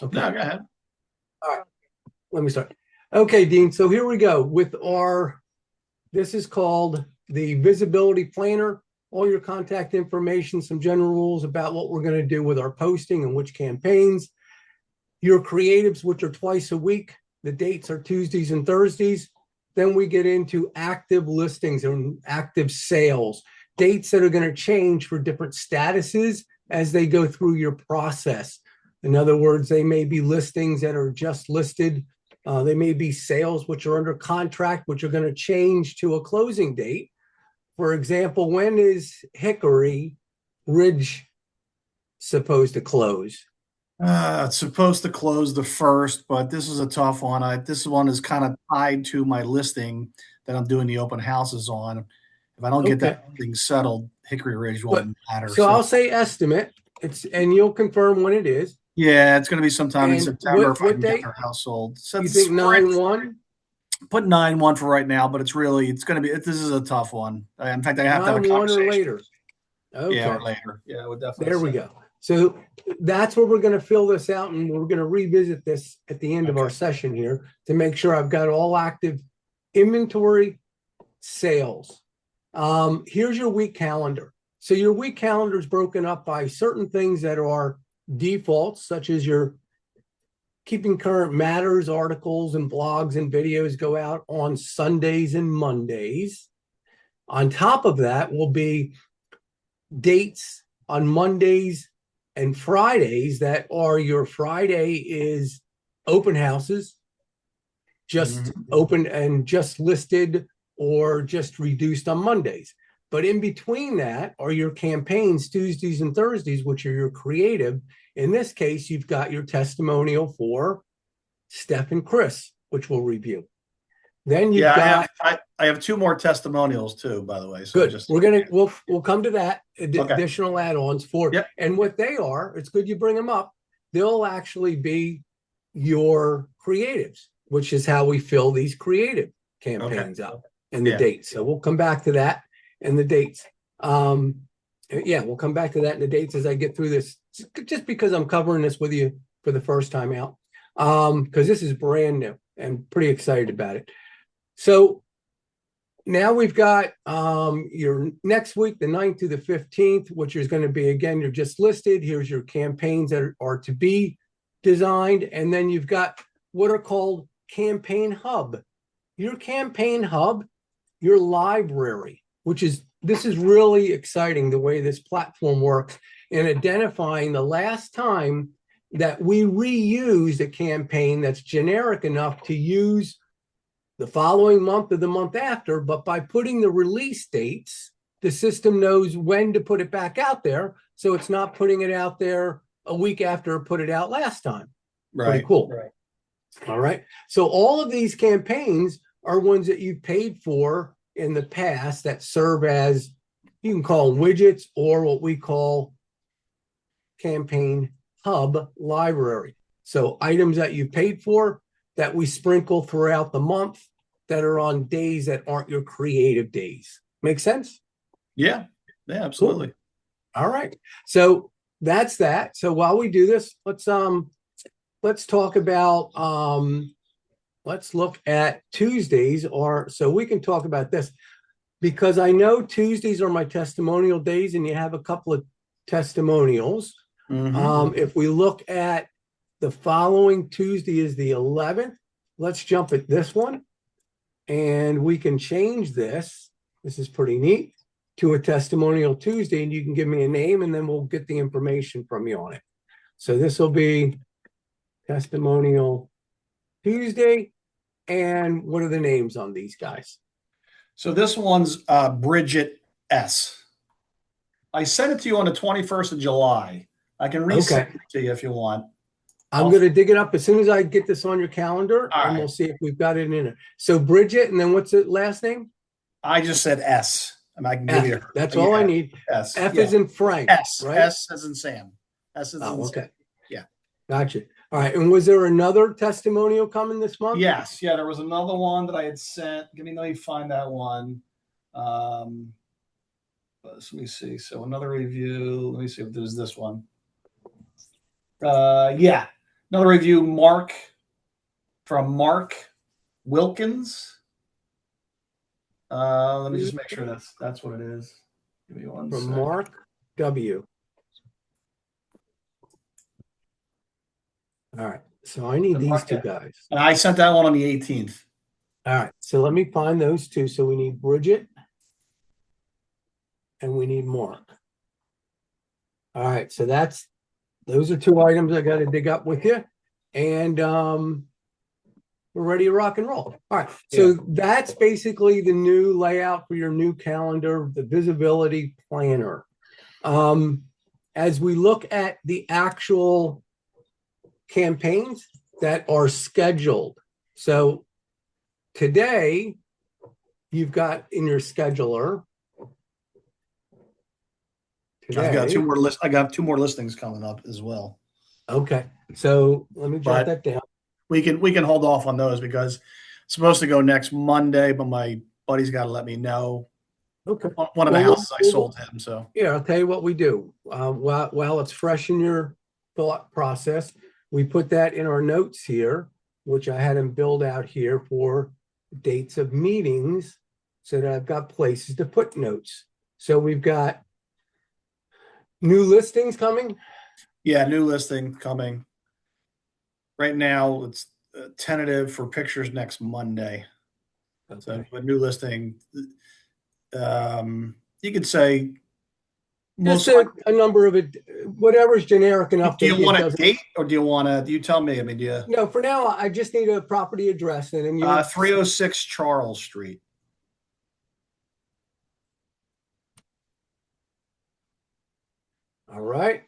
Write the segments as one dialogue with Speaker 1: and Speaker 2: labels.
Speaker 1: Okay.
Speaker 2: No, go ahead.
Speaker 1: All right. Let me start. Okay, Dean. So here we go with this is called the visibility planner. All your contact information, some general rules about what we're going to do with our posting and which campaigns. Your creatives, which are twice a week. The dates are Tuesdays and Thursdays. Then we get into active listings and active sales, dates that are going to change for different statuses as they go through your process. In other words, they may be listings that are just listed. They may be sales which are under contract, which are going to change to a closing date. For example, when is Hickory Ridge supposed to close?
Speaker 2: It's supposed to close the first, but this is a tough one. This one is kind of tied to my listing that I'm doing the open houses on. If I don't get
Speaker 1: Okay.
Speaker 2: that thing settled, Hickory Ridge
Speaker 1: But
Speaker 2: won't matter.
Speaker 1: so
Speaker 2: So
Speaker 1: I'll say estimate. And you'll confirm when it is.
Speaker 2: yeah, it's going to be sometime in
Speaker 1: And
Speaker 2: September if I
Speaker 1: what
Speaker 2: can get
Speaker 1: date?
Speaker 2: their house sold. So
Speaker 1: You
Speaker 2: it's
Speaker 1: think
Speaker 2: spring.
Speaker 1: 9/1?
Speaker 2: Put 9/1 for right now, but it's going to be. This is a tough one. In fact, I have to have a
Speaker 1: 9/1 or
Speaker 2: conversation.
Speaker 1: later?
Speaker 2: Yeah, or
Speaker 1: Okay.
Speaker 2: later. Yeah, I would definitely
Speaker 1: There we
Speaker 2: say.
Speaker 1: go. So that's where we're going to fill this out, and we're going to revisit this at the end of our
Speaker 2: Okay.
Speaker 1: session here to make sure I've got all active inventory, sales. Here's your week calendar. So your week calendar is broken up by certain things that are defaults, such as your keeping current matters, articles, and blogs and videos go out on Sundays and Mondays. On top of that will be dates on Mondays and Fridays that are your Friday is open houses, just
Speaker 2: Mhm.
Speaker 1: open and just listed or just reduced on Mondays. But in between that are your campaigns, Tuesdays and Thursdays, which are your creative. In this case, you've got your testimonial for Steph and Chris, which we'll review. Then you've
Speaker 2: Yeah,
Speaker 1: got
Speaker 2: I have two more testimonials too, by the way. So
Speaker 1: good.
Speaker 2: just
Speaker 1: We'll come to that
Speaker 2: okay.
Speaker 1: additional add-ons for
Speaker 2: Yep.
Speaker 1: and what they are. It's good you bring them up. They'll actually be your creatives, which is how we fill these creative
Speaker 2: Okay.
Speaker 1: campaigns out and the
Speaker 2: Yeah.
Speaker 1: dates. So we'll come back to that and the dates. Yeah, we'll come back to that and the dates as I get through this. Just because I'm covering this with you for the first time out, because this is brand new and pretty excited about it. So now we've got your next week, the 9th to the 15th, which is going to be, again, you're just listed. Here's your campaigns that are to be designed. And then you've got what are called campaign hub. Your campaign hub, your library, this is really exciting the way this platform works in identifying the last time that we reused a campaign that's generic enough to use the following month or the month after, but by putting the release dates, the system knows when to put it back out there. So it's not putting it out there a week after it put it out last time. Pretty
Speaker 2: Right.
Speaker 1: cool. Right. All right. So all of these campaigns are ones that you've paid for in the past that serve as, you can call them widgets or what we call campaign hub library. So items that you paid for that we sprinkle throughout the month that are on days that aren't your creative days. Make sense?
Speaker 2: Yeah. Yeah, absolutely.
Speaker 1: Cool. All right. So that's that. So while we do this, let's talk about let's look at Tuesdays, or so we can talk about this because I know Tuesdays are my testimonial days and you have a couple of testimonials. If we look at the following Tuesday is the 11th, let's jump at this one and we can change this. This is pretty neat to a testimonial Tuesday, and you can give me a name and then we'll get the information from you on it. So this will be testimonial Tuesday. And what are the names on these guys?
Speaker 2: So this one's Bridget S. I sent it to you on the 21st of July. I can resend it to you if you want.
Speaker 1: I'm going to dig it up as soon as I get this on your calendar, and we'll see if we've got it in it. So Bridget, and then what's the last name?
Speaker 2: I just said S. And I can give you.
Speaker 1: That's all I need.
Speaker 2: S.
Speaker 1: F is in Frank.
Speaker 2: S.
Speaker 1: Right?
Speaker 2: S as in Sam. S as in
Speaker 1: okay.
Speaker 2: Sam. Yeah.
Speaker 1: Gotcha. All right. And was there another testimonial coming this month?
Speaker 2: Yes. Yeah, there was another one that I had sent. Let me find that one. Let me see. So another review. Let me see if there's this one. Yeah. Another review, from Mark Wilkins. Let me just make sure that's what it is. Give me one
Speaker 1: From
Speaker 2: second.
Speaker 1: Mark W. All right. So I need these two guys.
Speaker 2: And I sent that one on the 18th.
Speaker 1: All right. So let me find those two. So we need Bridget and we need Mark. All right. So those are two items I got to dig up with you. And we're ready to rock and roll. All right. So that's basically the new layout for your new calendar, the visibility planner. As we look at the actual campaigns that are scheduled. So today you've got in your scheduler. Today,
Speaker 2: I got two more listings coming up as well.
Speaker 1: Okay. So let me jot that down.
Speaker 2: We can hold off on those because it's supposed to go next Monday, but my buddy's got to let me know.
Speaker 1: Okay.
Speaker 2: One of the houses I sold him. So
Speaker 1: yeah, I'll tell you what we do. While it's fresh in your thought process, we put that in our notes here, which I had him build out here for dates of meetings, so that I've got places to put notes. So we've got new listings coming.
Speaker 2: Yeah, new listing coming. Right now, it's tentative for pictures next Monday. Okay. So a new listing, you could say
Speaker 1: just a number of it, whatever's generic enough.
Speaker 2: Do you want a date, or do you tell me? I mean, do you?
Speaker 1: No, for now, I just need a property address, and you
Speaker 2: 306 Charles Street.
Speaker 1: All right.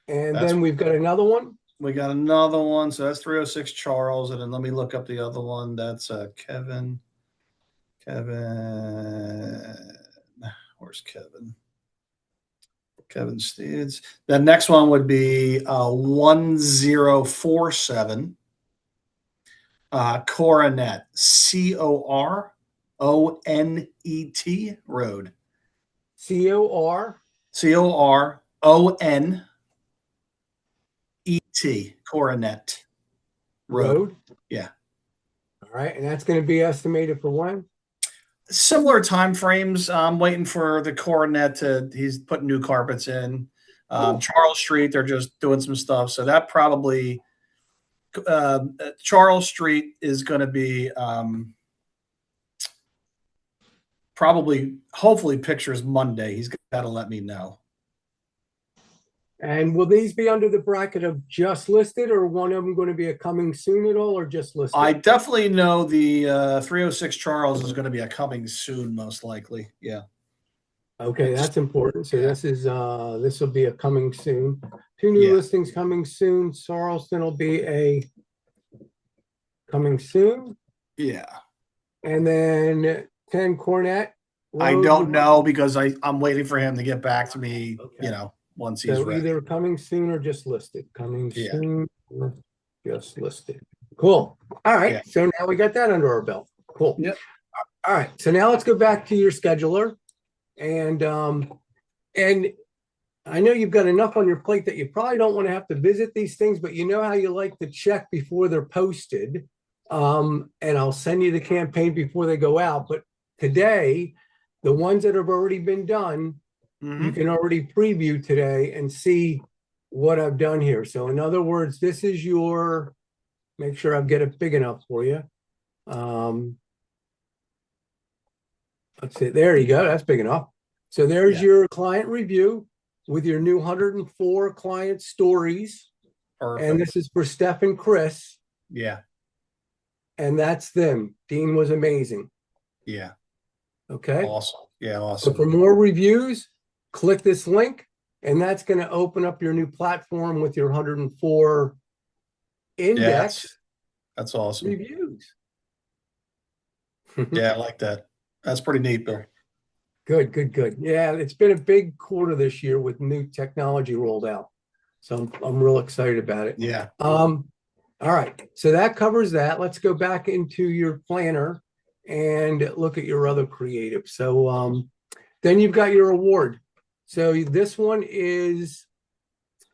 Speaker 1: And then we've got another one.
Speaker 2: We got another one. So that's 306 Charles. And then let me look up the other one. That's Kevin. Where's Kevin? Kevin Steeds. The next one would be 1047 Coronet. Coronet Road. Coronet. Coronet Road. Yeah.
Speaker 1: All right. And that's going to be estimated for when?
Speaker 2: Similar time frames. I'm waiting for the Coronet he's putting new carpets in. Charles Street, they're just doing some stuff. So that probably, Charles Street is going to be hopefully pictures Monday. He's got to let me know.
Speaker 1: And will these be under the bracket of just listed, or one of them going to be a coming soon at all, or just listed?
Speaker 2: I definitely know the 306 Charles is going to be a coming soon, most likely. Yeah.
Speaker 1: Okay, that's important. So this will be a coming soon. Two new listings coming soon. Charleston will be a coming soon.
Speaker 2: Yeah.
Speaker 1: And then 10 Cornet.
Speaker 2: I don't know because I'm waiting for him to get back to me, once he's ready.
Speaker 1: Either coming soon or just listed. Coming soon or just listed. Cool. All right. Yeah. So now we got that under our belt. Cool.
Speaker 2: Yep.
Speaker 1: All right. So now let's go back to your scheduler. And I know you've got enough on your plate that you probably don't want to have to visit these things, but you know how you like to check before they're posted. And I'll send you the campaign before they go out. But today, the ones that have already been done, you can already preview today and see what I've done here. So in other words, this is your, make sure I get it big enough for you. Let's see, there you go. That's big enough. So there's your client review with your new 104 client stories. Perfect. And this is for Steph and Chris.
Speaker 2: Yeah.
Speaker 1: And that's them. Dean was amazing.
Speaker 2: Yeah.
Speaker 1: Okay.
Speaker 2: Awesome. Yeah, awesome.
Speaker 1: So for more reviews, click this link, and that's going to open up your new platform with your 104 index.
Speaker 2: Yeah, that's awesome.
Speaker 1: Reviews.
Speaker 2: Yeah, I like that. That's pretty neat, Bill.
Speaker 1: Good, good, good. Yeah, it's been a big quarter this year with new technology rolled out. So I'm real excited about it.
Speaker 2: Yeah.
Speaker 1: All right. So that covers that. Let's go back into your planner and look at your other creative. So then you've got your award. So this one is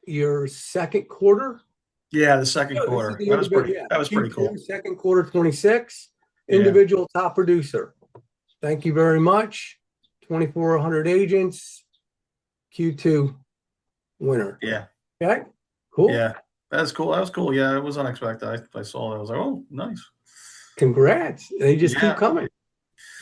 Speaker 1: your second quarter.
Speaker 2: Yeah, the second
Speaker 1: No, this is
Speaker 2: quarter.
Speaker 1: the
Speaker 2: That was
Speaker 1: individual,
Speaker 2: pretty.
Speaker 1: yeah,
Speaker 2: That was pretty cool.
Speaker 1: Q2, second quarter 26,
Speaker 2: Yeah,
Speaker 1: individual top producer. Thank you very much. 2,400 agents, Q2 winner.
Speaker 2: yeah,
Speaker 1: Okay, cool.
Speaker 2: yeah. That's cool. That was cool. Yeah, it was unexpected. I saw that. I was like, oh, nice.
Speaker 1: Congrats. They just keep
Speaker 2: Yeah,
Speaker 1: coming.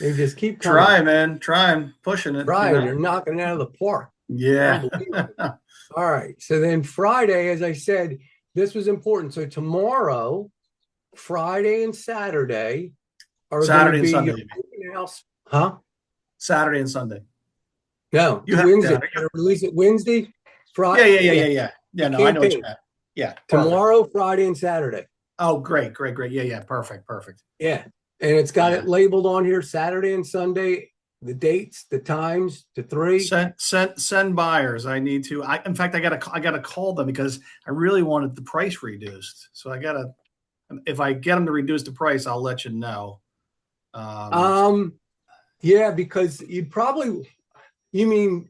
Speaker 1: They just keep coming.
Speaker 2: try, man. Try. Pushing it. You
Speaker 1: Brian,
Speaker 2: know.
Speaker 1: you're knocking it out of the park.
Speaker 2: Yeah.
Speaker 1: Unbelievable. All right. So then Friday, as I said, this was important. So tomorrow, Friday and Saturday are going to
Speaker 2: Saturday and
Speaker 1: be
Speaker 2: Sunday.
Speaker 1: your
Speaker 2: You mean.
Speaker 1: open house. Huh?
Speaker 2: Saturday and Sunday.
Speaker 1: No,
Speaker 2: You have it
Speaker 1: Wednesday.
Speaker 2: down.
Speaker 1: They're gonna release it Wednesday,
Speaker 2: Yeah,
Speaker 1: Friday.
Speaker 2: yeah, yeah,
Speaker 1: Yeah,
Speaker 2: yeah, yeah.
Speaker 1: the
Speaker 2: Yeah, no, I know what you
Speaker 1: campaign
Speaker 2: meant. Yeah, perfect.
Speaker 1: tomorrow, Friday, and Saturday.
Speaker 2: Oh, great, great, great. Yeah, yeah, perfect, perfect.
Speaker 1: Yeah. And it's got
Speaker 2: Yeah.
Speaker 1: it labeled on here Saturday and Sunday, the dates, the times, to 3.
Speaker 2: Send buyers. I need to. In fact, I gotta call them because I really wanted the price reduced. So I gotta. If I get them to reduce the price, I'll let you know.
Speaker 1: Yeah, because you mean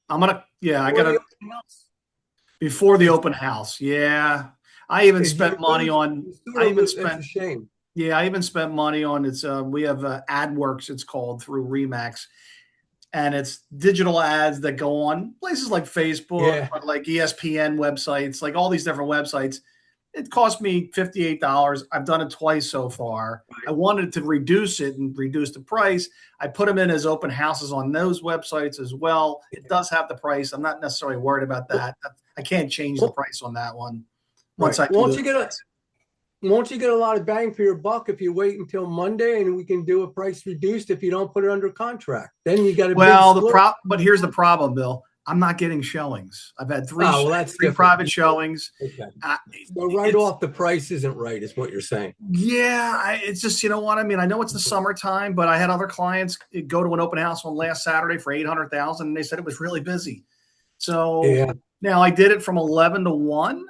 Speaker 2: I'm gonna. Yeah, I
Speaker 1: before the
Speaker 2: gotta
Speaker 1: open house?
Speaker 2: before the
Speaker 1: Is
Speaker 2: open house. Yeah, I even
Speaker 1: is
Speaker 2: spent money on.
Speaker 1: you sort
Speaker 2: I
Speaker 1: of
Speaker 2: even
Speaker 1: that's a
Speaker 2: spent.
Speaker 1: shame.
Speaker 2: Yeah, I even spent money on it's. We have AdWorks. It's called through Remax, and it's digital ads that go on places like Facebook,
Speaker 1: Yeah.
Speaker 2: like ESPN websites, like all these different websites. It cost me $58. I've done it twice so far. I wanted to reduce it and reduce the price. I put them in as open houses on those websites as well. It does have the price. I'm not necessarily worried about that. I can't change the price on that one once
Speaker 1: Right.
Speaker 2: I do the.
Speaker 1: Won't you get a lot of bang for your buck if you wait until Monday and we can do a price reduced if you don't put it under contract? Then you got a big split.
Speaker 2: But here's the problem, Bill. I'm not getting showings. I've had three,
Speaker 1: Oh, well, that's
Speaker 2: three
Speaker 1: different.
Speaker 2: private showings.
Speaker 1: Okay. So right off the price isn't right, is what you're saying.
Speaker 2: Yeah, it's just, you know what I mean. I know it's the summertime, but I had other clients go to an open house on last Saturday for 800,000, and they said it was really busy. So
Speaker 1: Yeah.
Speaker 2: now I did it from 11 to 1.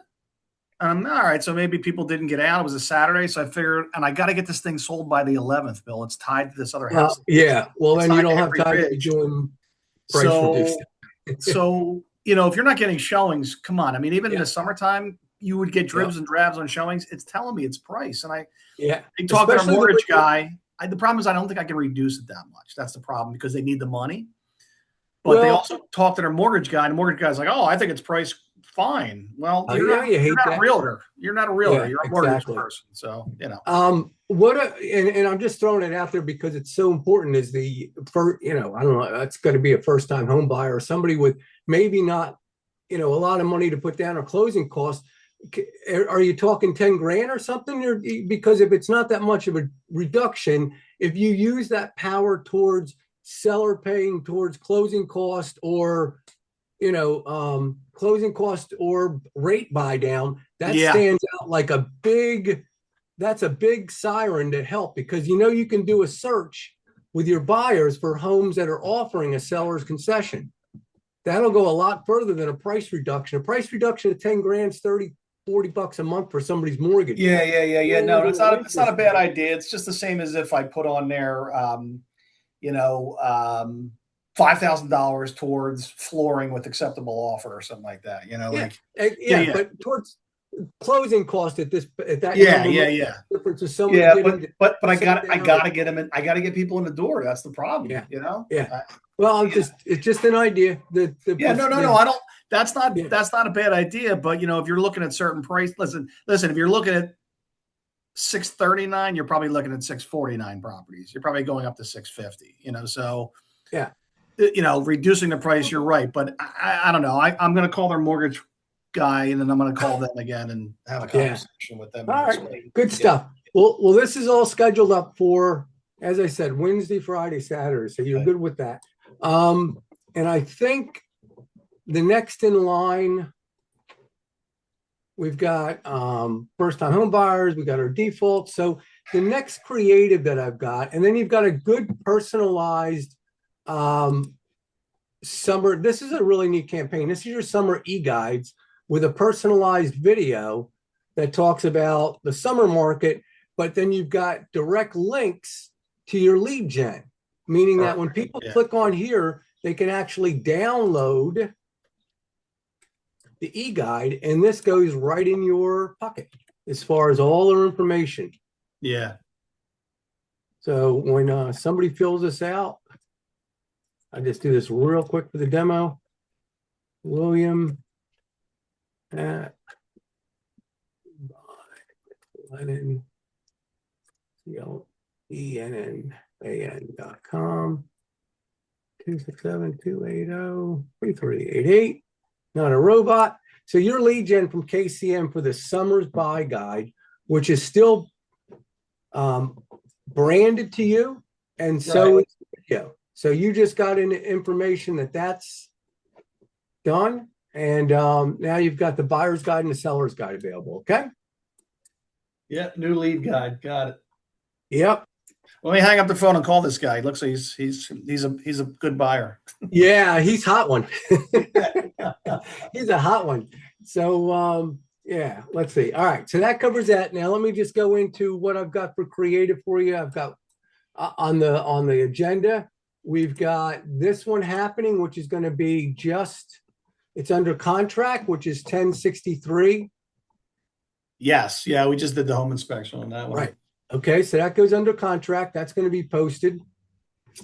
Speaker 2: All right, so maybe people didn't get out. It was a Saturday, so I figured, and I got to get this thing sold by the 11th, Bill. It's tied to this other house.
Speaker 1: Yeah. Well,
Speaker 2: it's
Speaker 1: then you
Speaker 2: tied to
Speaker 1: don't have
Speaker 2: Henry
Speaker 1: time to be
Speaker 2: Ridge.
Speaker 1: doing price reduced.
Speaker 2: So you know, if you're not getting showings, come on. I mean, even in
Speaker 1: Yeah.
Speaker 2: the summertime, you would get dribs
Speaker 1: Yeah.
Speaker 2: and drabs on showings. It's telling me it's price, and I
Speaker 1: Yeah.
Speaker 2: talked to our
Speaker 1: Especially
Speaker 2: mortgage guy. The problem is I don't think I can reduce it that much. That's the problem because they need the money. But they
Speaker 1: Well,
Speaker 2: also talked to their mortgage guy, and the mortgage guy's like, "Oh, I think it's priced fine." Well,
Speaker 1: oh,
Speaker 2: you're
Speaker 1: yeah,
Speaker 2: not.
Speaker 1: you hate
Speaker 2: You're not a
Speaker 1: that.
Speaker 2: realtor. You're not a realtor.
Speaker 1: Yeah,
Speaker 2: You're a mortgage
Speaker 1: exactly.
Speaker 2: person. So you know.
Speaker 1: And I'm just throwing it out there because it's so important is the first, I don't know, that's going to be a first time home buyer or somebody with maybe not, a lot of money to put down or closing costs. Are you talking 10 grand or something? Because if it's not that much of a reduction, if you use that power towards seller paying towards closing cost or, closing cost or rate buy down, that stands out like that's a big siren to help because you can do a search with your buyers for homes that are offering a seller's concession. That'll go a lot further than a price reduction. A price reduction of 10 grand is 30, 40 bucks a month for somebody's mortgage.
Speaker 2: Yeah. No, it's not a bad idea. It's just the same as if I put on there, $5,000 towards flooring with acceptable offer or something like that.
Speaker 1: But towards closing cost at that
Speaker 2: yeah.
Speaker 1: difference is so much.
Speaker 2: But I gotta get them in. I gotta get people in the door. That's the problem.
Speaker 1: Yeah. Well, it's just an idea.
Speaker 2: No. I don't. That's not a bad idea. But if you're looking at certain price, listen. If you're looking at 639, you're probably looking at 649 properties. You're probably going up to 650. So
Speaker 1: yeah.
Speaker 2: Reducing the price, you're right. But I don't know. I'm going to call their mortgage guy, and then I'm going to call them again and have a conversation with them.
Speaker 1: All right, good stuff. Well, this is all scheduled up for, as I said, Wednesday, Friday, Saturday. So you're good with that. And I think the next in line, we've got first-time home buyers. We got our defaults. So the next creative that I've got, and then you've got a good personalized summer. This is a really neat campaign. This is your summer e-guides with a personalized video that talks about the summer market, but then you've got direct links to your lead gen, meaning that when people click on here, they can actually download the e-guide, and this goes right in your pocket as far as all their information.
Speaker 2: Yeah.
Speaker 1: So when somebody fills this out, I just do this real quick for the demo. William at McLennan, CLENNAN.com, 267-280-3388. Not a robot. So your lead gen from KCM for the Summer's Buy Guide, which is still branded to you, and so
Speaker 2: Right.
Speaker 1: is the video. So you just got in information that that's done, and now you've got the buyer's guide and the seller's guide available. Okay.
Speaker 2: Yeah. New lead guide. Got it.
Speaker 1: Yep.
Speaker 2: Let me hang up the phone and call this guy. Looks like he's a good buyer.
Speaker 1: Yeah, he's hot one. He's a hot one. So yeah, let's see. All right, so that covers that. Now let me just go into what I've got for creative for you. I've got on the agenda, we've got this one happening, which is going to be it's under contract, which is 1063.
Speaker 2: Yes. Yeah. We just did the home inspection on that one.
Speaker 1: Right. Okay, so that goes under contract. That's going to be posted.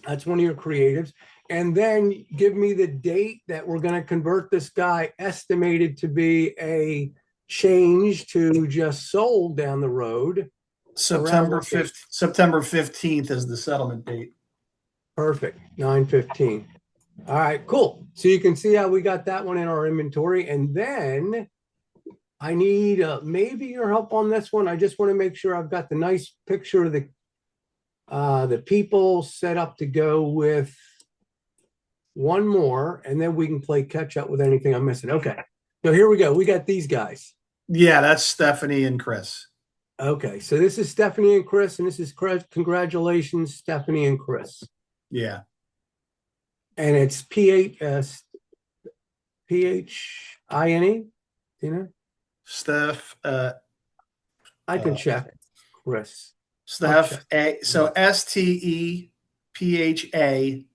Speaker 1: That's one of your creatives. And then give me the date that we're going to convert this guy, estimated to be a change to just sold down the road.
Speaker 2: September 15th is the settlement date.
Speaker 1: Perfect. 9/15. All right, cool. So you can see how we got that one in our inventory. And then I need maybe your help on this one. I just want to make sure I've got the nice picture of the people set up to go with one more, and then we can play catch up with anything I'm missing. Okay, so here we go. We got these guys.
Speaker 2: Yeah, that's Stephanie and Chris.
Speaker 1: Okay, so this is Stephanie and Chris, and this is congratulations, Stephanie and Chris.
Speaker 2: Yeah.
Speaker 1: And it's PHINE, you know?
Speaker 2: Steph.
Speaker 1: I can check. Chris.
Speaker 2: Steph. So STEPHANIE.
Speaker 1: STEPH.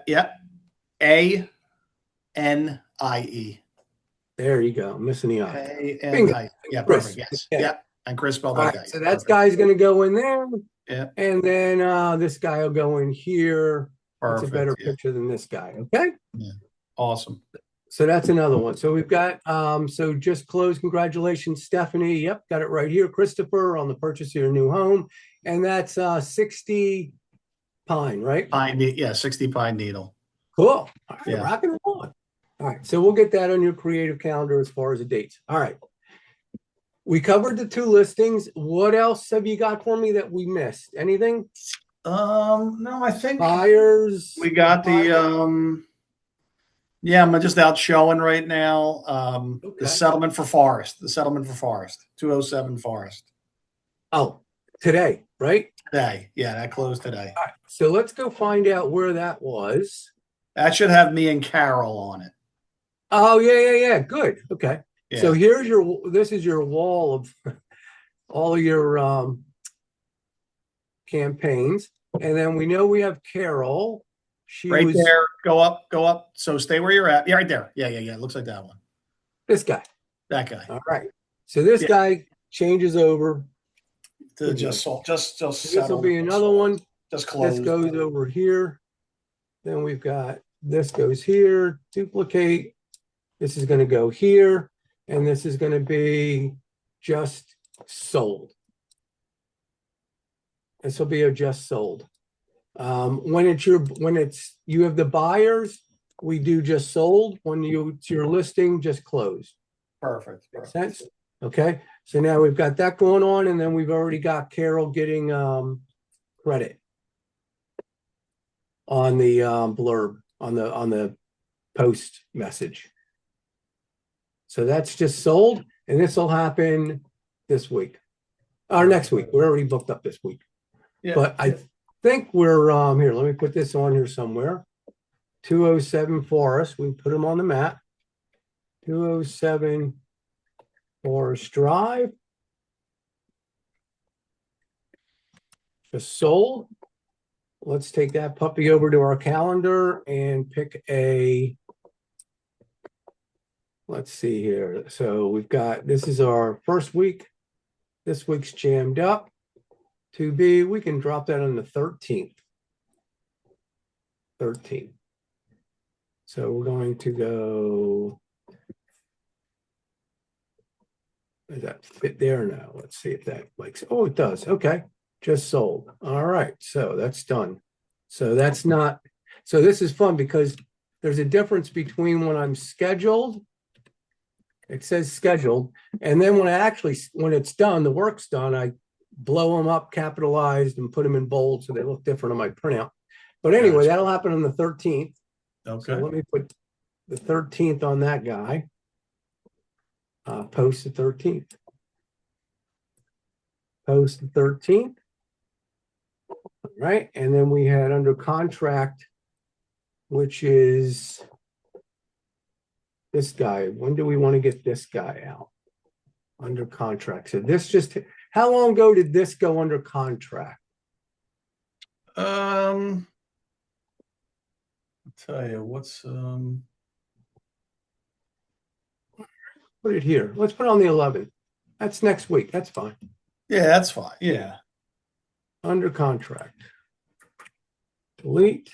Speaker 2: Yep. ANIE.
Speaker 1: There you go. I'm missing the I.
Speaker 2: ANIE. Yeah,
Speaker 1: Chris.
Speaker 2: perfect. Yes.
Speaker 1: Okay.
Speaker 2: Yep. And Chris spelled
Speaker 1: All
Speaker 2: that
Speaker 1: right,
Speaker 2: guy.
Speaker 1: so that guy's going to go in there.
Speaker 2: Yeah.
Speaker 1: And then this guy will go in here.
Speaker 2: Perfect.
Speaker 1: It's a better picture than this guy. Okay.
Speaker 2: Yeah. Awesome.
Speaker 1: So that's another one. So we've got, so just closed. Congratulations, Stephanie. Yep, got it right here. Christopher on the purchase of your new home. And that's 60 Pine, right?
Speaker 2: Pine, yeah, 60 Pine Needle.
Speaker 1: Cool. All right,
Speaker 2: Yeah.
Speaker 1: rock and roll. All right, so we'll get that on your creative calendar as far as the dates. All right. We covered the two listings. What else have you got for me that we missed? Anything?
Speaker 2: No, I think
Speaker 1: Buyers.
Speaker 2: we got the yeah, I'm just out showing right now.
Speaker 1: Okay.
Speaker 2: The settlement for Forest. 207 Forest.
Speaker 1: Oh, today, right?
Speaker 2: Today. Yeah, that closed today.
Speaker 1: All right, so let's go find out where that was.
Speaker 2: That should have me and Carol on it.
Speaker 1: Oh, yeah. Good. Okay.
Speaker 2: Yeah.
Speaker 1: So this is your wall of all of your campaigns. And then we know we have Carol. She
Speaker 2: right
Speaker 1: was
Speaker 2: there. Go up. So stay where you're at. Yeah, right there. Yeah. It looks like that one.
Speaker 1: this guy.
Speaker 2: That guy.
Speaker 1: All right. So this guy changes over.
Speaker 2: To just
Speaker 1: This will be another one.
Speaker 2: Just close.
Speaker 1: This goes over here. Then we've got this goes here, duplicate. This is going to go here. And this is going to be just sold. This will be a just sold. When you have the buyers, we do just sold. When it's your listing, just closed.
Speaker 2: Perfect.
Speaker 1: Makes sense? Okay. So now we've got that going on, and then we've already got Carol getting credit on the blurb on the post message. So that's just sold, and this will happen this week or next week. We're already booked up this week.
Speaker 2: Yeah.
Speaker 1: But I think we're here. Let me put this on here somewhere. 207 Forest. We put them on the map. 207 Forest Drive. Just sold. let's take that puppy over to our calendar and pick a, let's see here. So we've got, this is our first week. This week's jammed up. To be, we can drop that on the 13th. 13th. So we're going to go, does that fit there now? Let's see if that likes, oh, it does. Okay. Just sold. All right. So that's done. So that's not, so this is fun because there's a difference between when I'm scheduled, it says scheduled, and then when I actually, when it's done, the work's done, I blow them up capitalized and put them in bold so they look different on my printout. But anyway,
Speaker 2: Gotcha.
Speaker 1: that'll happen on the 13th.
Speaker 2: Okay.
Speaker 1: So let me put the 13th on that guy. Post the 13th. Post the 13th. All right. And then we had under contract, which is this guy. When do we want to get this guy out? Under contract. So this just, how long ago did this go under contract?
Speaker 2: I'll tell you what's
Speaker 1: Put it here. Let's put it on the 11th. That's next week. That's fine.
Speaker 2: yeah, that's fine. Yeah.
Speaker 1: Under contract. Delete.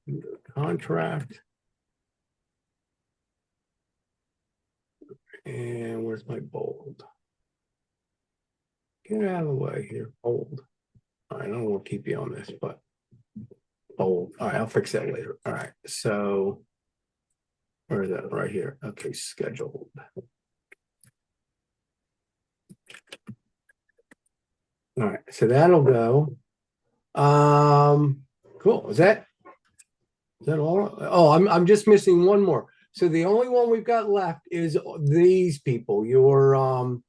Speaker 1: Under contract. And where's my bold? Get out of the way here. Bold. All right, I don't want to keep you on this, but bold. All right, I'll fix that later. All right, so where is that? Right here. Okay, scheduled. All right, so that'll go. Cool. Is that all? Oh, I'm just missing one more. So the only one we've got left is these people. Your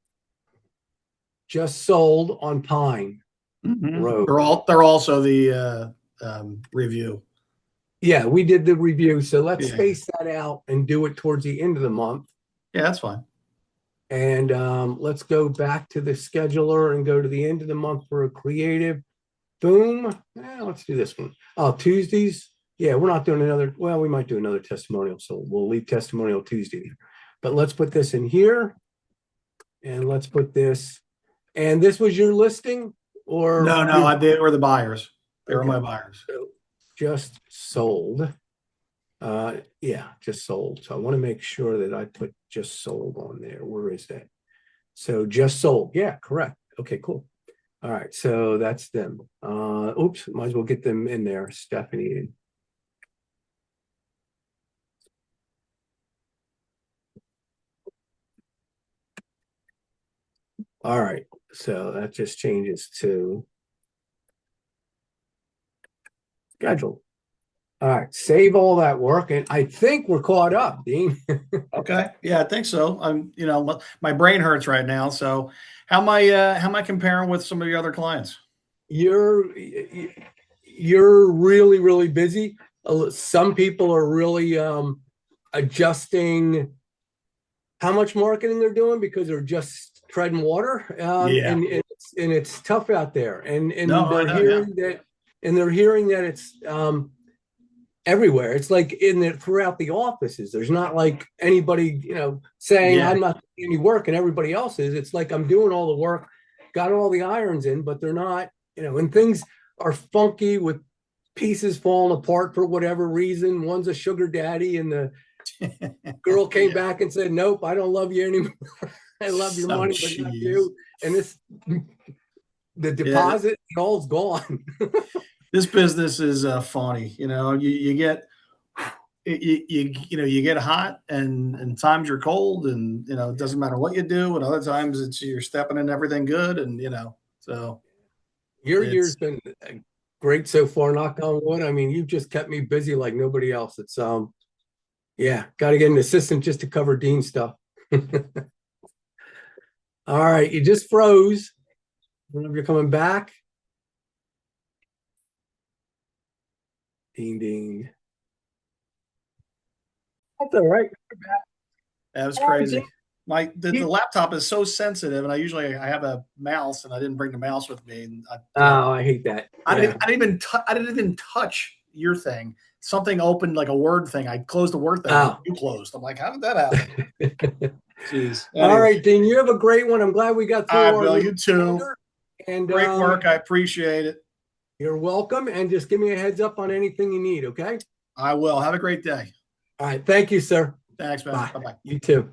Speaker 1: just sold on Pine Road.
Speaker 2: They're also the review.
Speaker 1: Yeah, we did the review. So let's
Speaker 2: Yeah.
Speaker 1: space that out and do it towards the end of the month.
Speaker 2: Yeah, that's fine.
Speaker 1: And let's go back to the scheduler and go to the end of the month for a creative. Boom. Let's do this one. Oh, Tuesdays. Yeah, we're not doing another. Well, we might do another testimonial. So we'll leave testimonial Tuesday. But let's put this in here. And let's put this. And this was your listing? Or
Speaker 2: No, they were the buyers. They were my buyers.
Speaker 1: So just sold. Yeah, just sold. So I want to make sure that I put just sold on there. Where is that? So just sold. Yeah, correct. Okay, cool. All right, so that's them. Oops, might as well get them in there. Stephanie. All right, so that just changes to schedule. All right, save all that work, and I think we're caught up, Dean.
Speaker 2: Okay. Yeah, I think so. My brain hurts right now. So how am I comparing with some of the other clients?
Speaker 1: You're really, really busy. Some people are really adjusting how much marketing they're doing because they're just treading water.
Speaker 2: Yeah.
Speaker 1: And it's tough out there. And
Speaker 2: No, I
Speaker 1: they're
Speaker 2: know,
Speaker 1: hearing that it's everywhere. It's like throughout the offices. There's not like anybody, saying
Speaker 2: Yeah.
Speaker 1: I'm not doing any work and everybody else is. It's like I'm doing all the work, got all the irons in, but they're not, and things are funky with pieces falling apart for whatever reason. One's a sugar daddy and the girl came
Speaker 2: Yeah.
Speaker 1: back and said, nope, I don't love you anymore. I love your
Speaker 2: Oh,
Speaker 1: money, but not
Speaker 2: jeez.
Speaker 1: you. And the deposit, all's gone.
Speaker 2: This business is funny. You get you get hot and times you're cold and it doesn't matter what you do, and other times you're stepping in everything good, and so
Speaker 1: Your
Speaker 2: it's
Speaker 1: year's been great so far, knock on wood. I mean, you've just kept me busy like nobody else. It's yeah, got to get an assistant just to cover Dean stuff. All right, you just froze. I don't know if you're coming back. Ding ding. That's all right.
Speaker 2: that was
Speaker 1: All right,
Speaker 2: crazy.
Speaker 1: Dean.
Speaker 2: The laptop is so sensitive, and I have a mouse, and I didn't bring the mouse with me. And
Speaker 1: I hate that.
Speaker 2: I
Speaker 1: Yeah.
Speaker 2: didn't even touch your thing. Something opened like a Word thing. I closed the Word thing.
Speaker 1: Oh.
Speaker 2: You closed. I'm like, how did that happen? Jeez.
Speaker 1: All right, Dean, you have a great one. I'm glad we got through
Speaker 2: All right,
Speaker 1: our
Speaker 2: Bill,
Speaker 1: little
Speaker 2: you too.
Speaker 1: calendar. And
Speaker 2: great work. I appreciate it.
Speaker 1: You're welcome. And just give me a heads up on anything you need. Okay.
Speaker 2: I will. Have a great day.
Speaker 1: All right. Thank you, sir.
Speaker 2: Thanks, man.
Speaker 1: Bye.
Speaker 2: Bye-bye.
Speaker 1: You too.